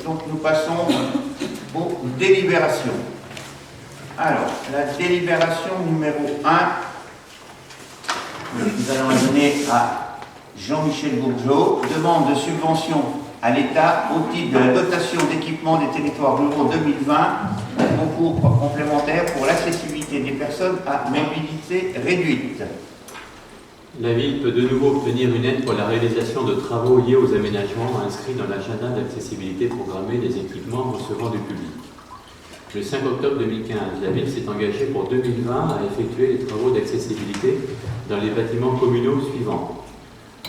Donc nous passons aux délibérations. Alors, la délibération numéro 1, nous allons la donner à Jean-Michel Bourgeot, demande de subvention à l'État au titre de la dotation d'équipement des territoires ruraux 2020, concours complémentaire pour l'accessibilité des personnes à mobilité réduite. La ville peut de nouveau obtenir une aide pour la réalisation de travaux liés aux aménagements inscrits dans l'agenda d'accessibilité programmé des équipements recevant du public. Le 5 octobre 2015, la ville s'est engagée pour 2020 à effectuer les travaux d'accessibilité dans les bâtiments communaux suivants.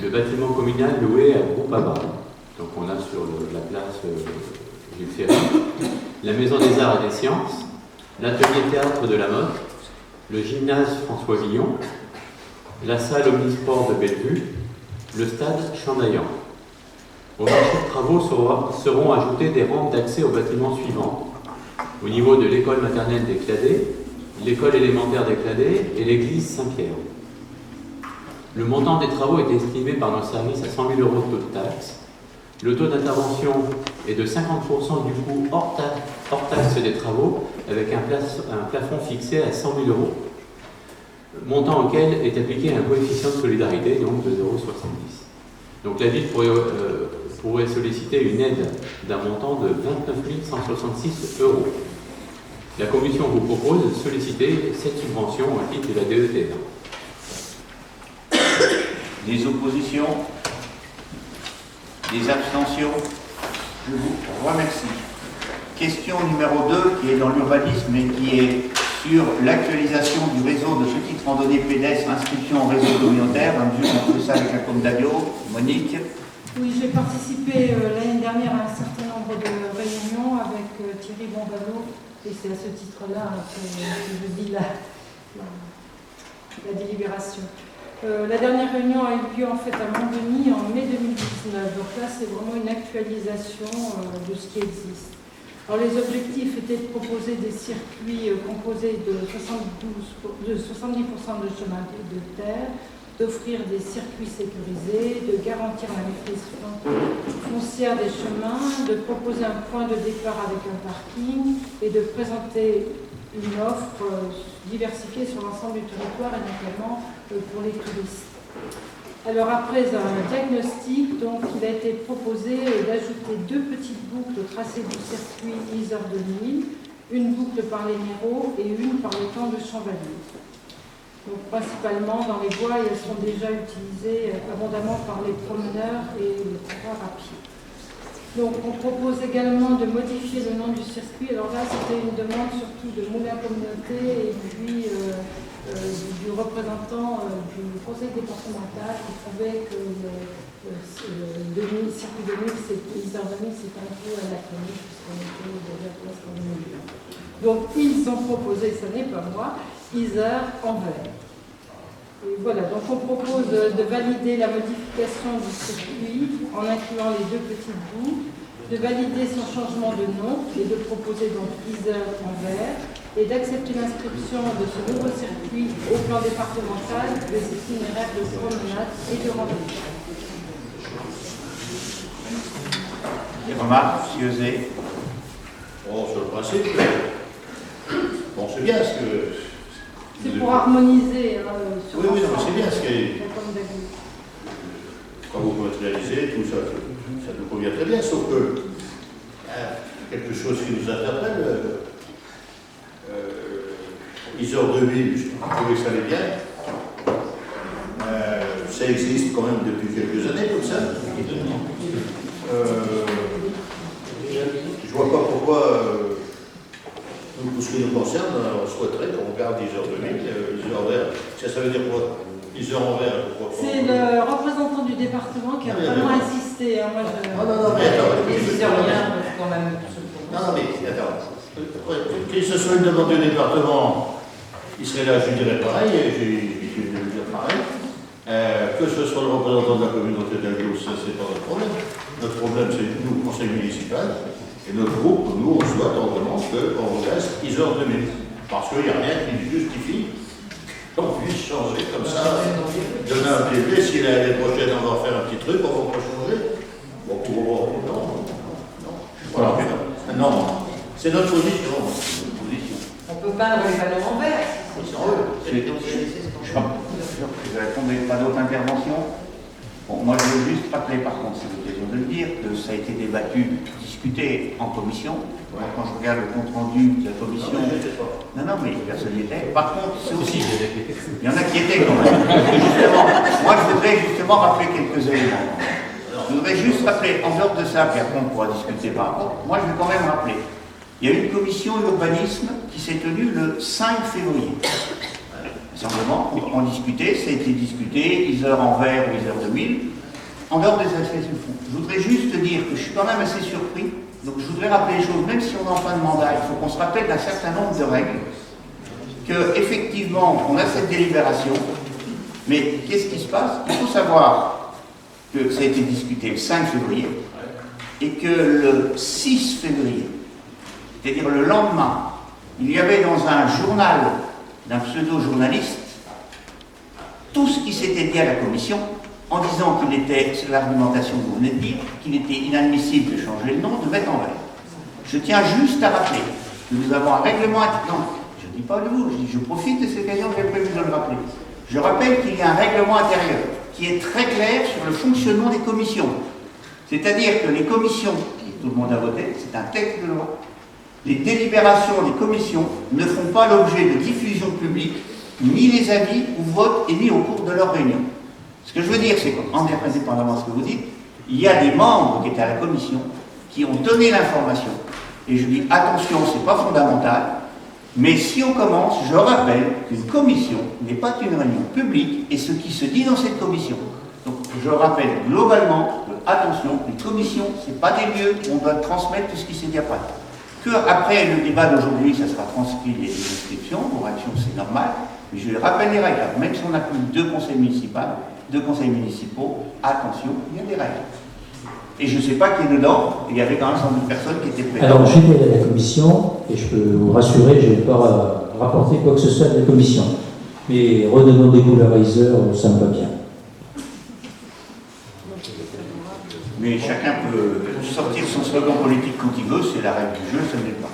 Le bâtiment communal loué à Groupama, donc on a sur la place Jules Ferry, la Maison des Arts et des Sciences, l'atelier théâtre de la mode, le gymnase François Villon, la salle omnisport de Bellevue, le stade Chandaillan. Au marché de travaux seront ajoutées des rampes d'accès aux bâtiments suivants. Au niveau de l'école maternelle des Cladets, l'école élémentaire des Cladets et l'église Saint-Pierre. Le montant des travaux est estimé par nos services à 100 000 € de taux de taxe. Le taux d'intervention est de 50% du coût hors taxe des travaux, avec un plafond fixé à 100 000 €, montant auquel est appliqué un coefficient de solidarité, donc de 0,70. Donc la ville pourrait solliciter une aide d'un montant de 29 166 €. La Commission vous propose de solliciter cette subvention au titre de la DETR. Des oppositions? Des abstentions? Je vous remercie. Question numéro 2, qui est dans l'urbanisme et qui est sur l'actualisation du réseau de petites randonnées pédestres, inscription au réseau communautaire. On fait ça avec la Côte d'Agglo. Monique? Oui, j'ai participé l'année dernière à un certain nombre de réunions avec Thierry Bombadot, et c'est à ce titre-là que je dis la délibération. La dernière réunion a eu lieu en fait à Montdenis en mai 2019, donc là c'est vraiment une actualisation de ce qui existe. Alors les objectifs étaient de proposer des circuits composés de 70% de chemin de terre, d'offrir des circuits sécurisés, de garantir la maîtrise foncière des chemins, de proposer un point de départ avec un parking et de présenter une offre diversifiée sur l'ensemble du territoire et notamment pour les touristes. Alors après un diagnostic, donc, il a été proposé d'ajouter 2 petites boucles au tracé du circuit Isère 2000, une boucle par les Méreaux et une par le camp de Chambalier. Donc principalement dans les bois, elles sont déjà utilisées abondamment par les promeneurs et les coureurs à pied. Donc on propose également de modifier le nom du circuit. Alors là, c'était une demande surtout de Moulin Communauté et puis du représentant du conseil départemental qui trouvait que le circuit 2000, Isère 2000, c'est un peu anachronique puisqu'on était déjà presque en 2020. Donc ils ont proposé, ce n'est pas moi, Isère en vert. Et voilà, donc on propose de valider la modification du circuit en incluant les 2 petites boucles, de valider son changement de nom et de proposer donc Isère en vert et d'accepter l'inscription de ce nouveau circuit au plan départemental des itinéraires de promenade et de randonnée. Des remarques, Siosé? Bon, sur le principe, bon, c'est bien ce que... C'est pour harmoniser. Sur oui, non, mais c'est bien ce que... Quand vous matérialisez, tout ça, ça nous convient très bien, sauf que quelque chose qui nous interpelle, Isère 2000, je trouvais que ça allait bien. Ça existe quand même depuis quelques années, comme ça. Je vois pas pourquoi, pour ce qui nous concerne, on souhaiterait qu'on garde Isère 2000, Isère en vert. Ça veut dire quoi? Isère en vert, pourquoi? C'est le représentant du département qui a vraiment insisté. Hein. Moi, non, mais attends. Les Isériens quand même. Non, mais attends. Que ce soit une demande du département, il serait là, je dirais pareil, et je vais le dire pareil. Que ce soit le représentant de la communauté d'Agglo, ça c'est pas notre problème. Notre problème, c'est nous, conseil municipal, et notre groupe, nous, on souhaite, on demande qu'on reste Isère 2000. Parce qu'il n'y a rien qui justifie qu'on puisse changer comme ça. Demain, un PV, si l'année prochaine on va faire un petit truc, on va pas changer. Bon, non. Voilà. Non, c'est notre position. On peut peindre les panneaux en vert. Je vais répondre pas d'autres interventions. Bon, moi, je veux juste rappeler, par contre, c'est l'occasion de le dire, que ça a été débattu, discuté en commission. Moi, quand je regarde le compte-rendu de la commission... Non, mais personne n'y était. Par contre, c'est aussi... Il y en a qui étaient quand même. Justement, moi, je voudrais justement rappeler quelques éléments. Je voudrais juste rappeler, en dehors de ça, puis après on pourra discuter par rapport. Moi, je vais quand même rappeler. Il y a eu une commission urbanisme qui s'est tenue le 5 février. Simplement, on discutait, ça a été discuté, Isère en vert ou Isère 2000, en dehors des aspects du fond. Je voudrais juste dire que je suis quand même assez surpris, donc je voudrais rappeler les choses, même si on est en fin de mandat, il faut qu'on se rappelle d'un certain nombre de règles, qu'effectivement, on a cette délibération, mais qu'est-ce qui se passe? Il faut savoir que ça a été discuté le 5 février, et que le 6 février, c'est-à-dire le lendemain, il y avait dans un journal d'un pseudo-journaliste tout ce qui s'était dit à la commission en disant qu'il était, c'est l'argumentation que vous venez de dire, qu'il était inadmissible de changer le nom, de mettre en vert. Je tiens juste à rappeler que nous avons un règlement intérieur. Non, je ne dis pas de vous, je profite de cette occasion, j'ai prévu de le rappeler. Je rappelle qu'il y a un règlement intérieur qui est très clair sur le fonctionnement des commissions. C'est-à-dire que les commissions, tout le monde a voté, c'est un texte de loi, les délibérations des commissions ne font pas l'objet de diffusion publique, ni les avis ou votes émis au cours de leur réunion. Ce que je veux dire, c'est qu'indépendamment de ce que vous dites, il y a des membres qui étaient à la commission qui ont donné l'information. Et je dis, attention, c'est pas fondamental, mais si on commence, je rappelle qu'une commission n'est pas une réunion publique et ce qui se dit dans cette commission. Donc je rappelle globalement que, attention, les commissions, ce n'est pas des lieux où on doit transmettre tout ce qui s'est dit après. Que après le débat d'aujourd'hui, ça sera transcrit les inscriptions, vos réactions, c'est normal, mais je rappelle les règles. Même si on a plus de deux conseils municipaux, attention, il y a des règles. Et je ne sais pas qui est dedans, il y avait quand même 100 000 personnes qui étaient présentes. Alors j'étais à la commission, et je peux vous rassurer, je n'ai pas rapporté quoi que ce soit de la commission. Mais redonnons des couleurs à Isère, ça me va bien. Mais chacun peut sortir son slogan politique quand il veut, c'est la règle du jeu, ça n'est pas.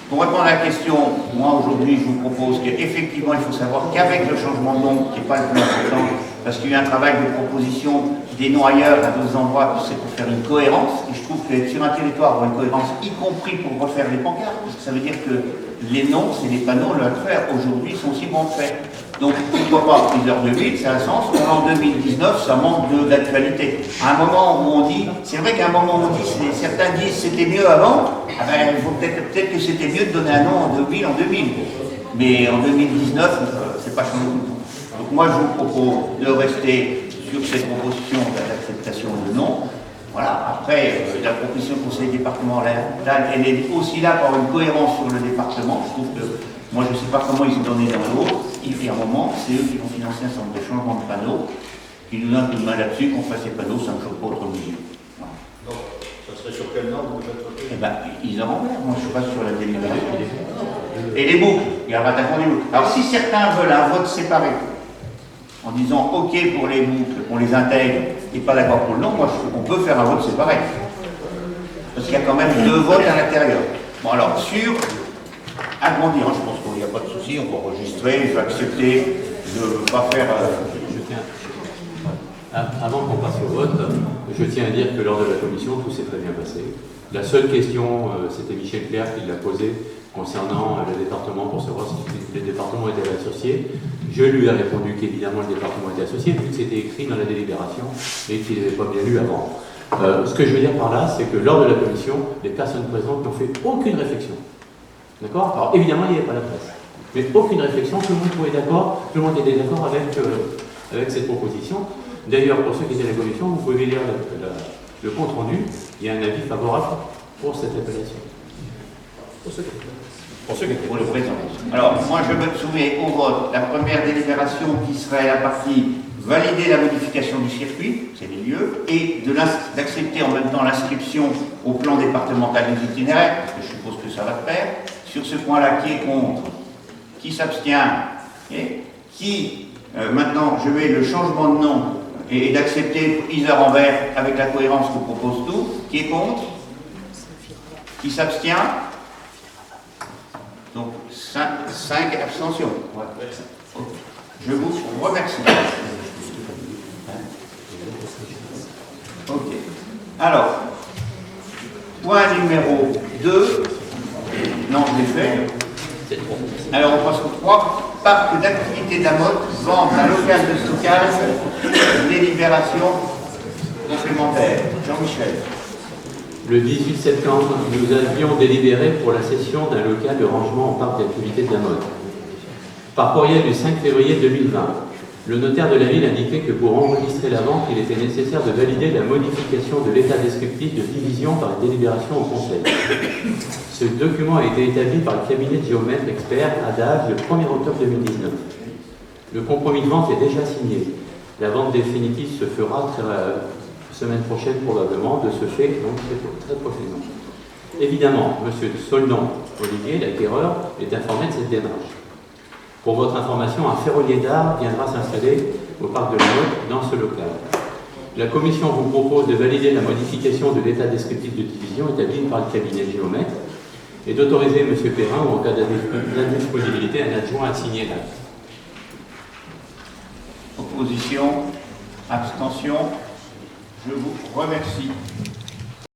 Pour répondre à la question, moi aujourd'hui je vous propose qu'effectivement il faut savoir qu'avec le changement de nom, qui n'est pas le plus important, parce qu'il y a eu un travail de proposition des noms ailleurs, à d'autres endroits, c'est pour faire une cohérence, et je trouve que sur un territoire, avoir une cohérence, y compris pour refaire les pancartes, parce que ça veut dire que les noms, c'est les panneaux, le faire aujourd'hui sont aussi bons de faire. Donc pourquoi pas Isère 2000, ça a un sens, en 2019, ça manque d'actualité. À un moment où on dit, c'est vrai qu'à un moment où on dit, certains disent c'était mieux avant, ah ben, il faut peut-être que c'était mieux de donner un nom en 2000, mais en 2019, c'est pas changé tout le temps. Donc moi je vous propose de rester sur cette proposition d'acceptation de nom. Voilà, après, la proposition du conseil départemental, elle est aussi là pour une cohérence sur le département. Je trouve que, moi je ne sais pas comment ils ont donné dans l'autre, il y a un moment, c'est eux qui vont financer un certain nombre de changements de panneaux, qui nous donnent un coup de main là-dessus, qu'on fasse ces panneaux, ça ne me choque pas autre mesure. Voilà. Donc, ça serait sur quel nom vous êtes voté? Eh bien, ils en ont l'air, moi je suis pas sur la délibération. Et les boucles, il y a un rattachement des boucles. Alors si certains veulent un vote séparé, en disant OK pour les boucles, qu'on les intègre, et pas d'accord pour le nom, moi on peut faire un vote séparé. Parce qu'il y a quand même 2 votes à l'intérieur. Bon alors, sur agrandir, je pense qu'il n'y a pas de souci, on va enregistrer, je vais accepter, je ne veux pas faire... Avant qu'on passe au vote, je tiens à dire que lors de la commission, tout s'est très bien passé. La seule question, c'était Michel Clerc qui l'a posée concernant le département pour savoir si le département était associé. Je lui ai répondu qu'évidemment le département était associé, vu que c'était écrit dans la délibération et qu'il n'avait pas bien lu avant. Ce que je veux dire par là, c'est que lors de la commission, les personnes présentes n'ont fait aucune réflexion. D'accord? Alors évidemment, il n'y avait pas la presse. Mais aucune réflexion, tout le monde était d'accord avec cette proposition. D'ailleurs, pour ceux qui étaient à la commission, vous pouvez lire le compte rendu, il y a un avis favorable pour cette appellation. Pour le présent. Alors, moi je me soumets au vote la première délibération qui serait la partie valider la modification du circuit, c'est les lieux, et d'accepter en même temps l'inscription au plan départemental des itinéraires, parce que je suppose que ça va de pair. Sur ce point-là, qui est contre? Qui s'abstient? Qui, maintenant, je mets le changement de nom et d'accepter Isère en vert avec la cohérence que propose tout. Qui est contre? Qui s'abstient? Donc 5 abstentions. Je vous remercie. Ok. Alors, point numéro 2. Non, je l'ai fait. Alors, on passe au 3. Parc d'activité d'Amotte, vente d'un local de stockage, délibération complémentaire. Jean-Michel. Le 18 septembre, nous avions délibéré pour la cession d'un local de rangement au parc d'activité de la mode. Par courriel du 5 février 2020, le notaire de la ville indiquait que pour enregistrer la vente, il était nécessaire de valider la modification de l'état descriptif de division par une délibération au conseil. Ce document a été établi par le cabinet de géomètre expert ADAV le 1er octobre 2019. Le compromis de vente est déjà signé. La vente définitive se fera semaine prochaine probablement, de ce fait, donc très prochainement. Évidemment, M. Soldon Olivier, l'acquéreur, est informé de cette démarche. Pour votre information, un ferronnier d'art viendra s'installer au parc de la Motte dans ce local. La commission vous propose de valider la modification de l'état descriptif de division établi par le cabinet géomètre et d'autoriser M. Perrin, ou en cas d'indisponibilité, un adjoint à signer l'acte. Opposition, abstention. Je vous remercie.